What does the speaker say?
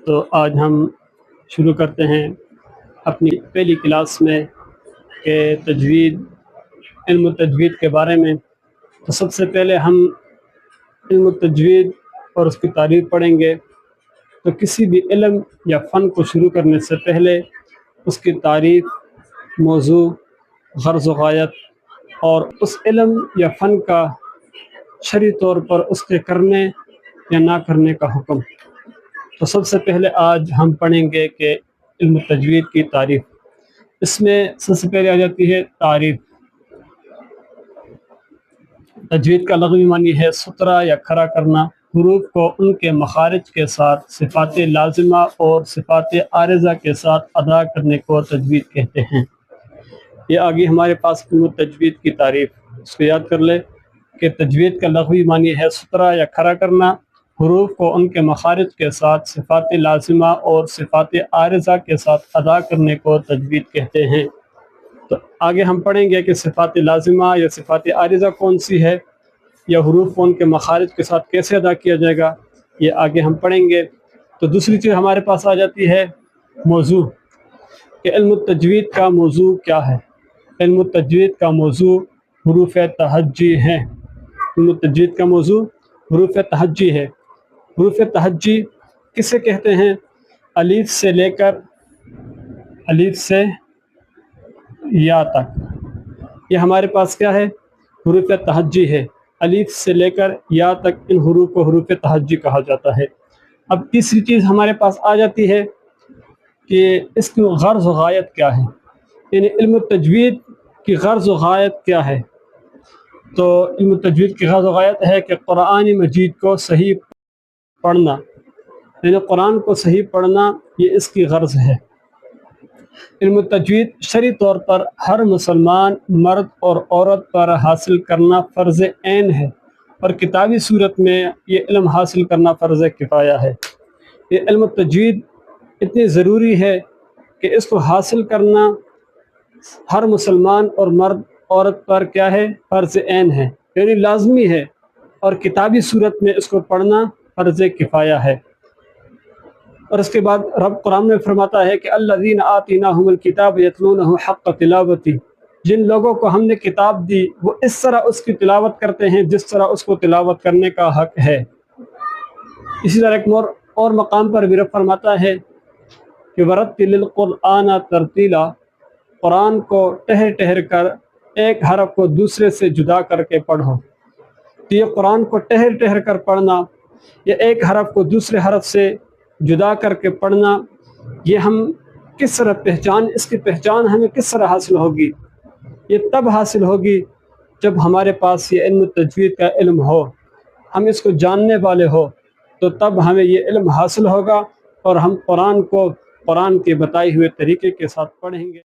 تو آج ہم شروع کرتے ہیں اپنی پہلی کلاس میں کہ علم التجوید کے بارے میں۔ تو سب سے پہلے ہم علم التجوید اور اس کی تعریف پڑھیں گے۔ تو کسی بھی علم یا فن کو شروع کرنے سے پہلے اس کی تعریف، موضوع، غرض و غایت اور اس علم یا فن کا شرعی طور پر اس کے کرنے یا نہ کرنے کا حکم۔ تو سب سے پہلے آج ہم پڑھیں گے کہ علم التجوید کی تعریف۔ اس میں سب سے پہلے آ جاتی ہے تعریف۔ تجوید کا لغوی معنی ہے سترا یا کھڑا کرنا، حروف کو ان کے مخارج کے ساتھ صفات لازمہ اور صفات عارضہ کے ساتھ ادا کرنے کو تجوید کہتے ہیں۔ یہ آگے ہمارے پاس علم التجوید کی تعریف، اس کو یاد کر لے کہ تجوید کا لغوی معنی ہے سترا یا کھڑا کرنا، حروف کو ان کے مخارج کے ساتھ صفات لازمہ اور صفات عارضہ کے ساتھ ادا کرنے کو تجوید کہتے ہیں۔ تو آگے ہم پڑھیں گے کہ صفات لازمہ یا صفات عارضہ کون سی ہے، یا حروف کو ان کے مخارج کے ساتھ کیسے ادا کیا جائے گا، یہ آگے ہم پڑھیں گے۔ تو دوسری چیز ہمارے پاس آ جاتی ہے موضوع، کہ علم التجوید کا موضوع کیا ہے۔ علم التجوید کا موضوع حروف تہجی ہیں۔ علم التجوید کا موضوع حروف تہجی ہے۔ حروف تہجی کسے کہتے ہیں؟ الف سے لے کر الف سے یا تک، یہ ہمارے پاس کیا ہے؟ حروف تہجی ہے۔ الف سے لے کر یا تک ان حروف کو حروف تہجی کہا جاتا ہے۔ اب تیسری چیز ہمارے پاس آ جاتی ہے کہ اس کی غرض و غایت کیا ہے، یعنی علم التجوید کی غرض و غایت کیا ہے۔ تو علم التجوید کی غرض و غایت ہے کہ قرآن مجید کو صحیح پڑھنا، یعنی قرآن کو صحیح پڑھنا، یہ اس کی غرض ہے۔ علم التجوید شرعی طور پر ہر مسلمان مرد اور عورت پر حاصل کرنا فرض عین ہے، اور کتابی صورت میں یہ علم حاصل کرنا فرض کفایہ ہے۔ یہ علم التجوید اتنی ضروری ہے کہ اس کو حاصل کرنا ہر مسلمان اور مرد عورت پر کیا ہے؟ فرض عین ہے، یعنی لازمی ہے، اور کتابی صورت میں اس کو پڑھنا فرض کفایہ ہے۔ اور اس کے بعد رب قرآن میں فرماتا ہے کہ الذین آتیناہم الکتاب یتلونہ حق تلاوتہ، جن لوگوں کو ہم نے کتاب دی وہ اس طرح اس کی تلاوت کرتے ہیں جس طرح اس کو تلاوت کرنے کا حق ہے۔ اسی طرح ایک اور مقام پر بھی رب فرماتا ہے کہ ورتل القرآن ترتیلا، قرآن کو ٹہر ٹہر کر ایک حرف کو دوسرے سے جدا کر کے پڑھو۔ تو یہ قرآن کو ٹہر ٹہر کر پڑھنا، یا ایک حرف کو دوسرے حرف سے جدا کر کے پڑھنا، یہ ہم کس طرح اس کی پہچان ہمیں کس طرح حاصل ہوگی؟ یہ تب حاصل ہوگی جب ہمارے پاس یہ علم التجوید کا علم ہو، ہم اس کو جاننے والے ہو، تو تب ہمیں یہ علم حاصل ہوگا اور ہم قرآن کو قرآن کے بتائے ہوئے طریقے کے ساتھ پڑھیں گے۔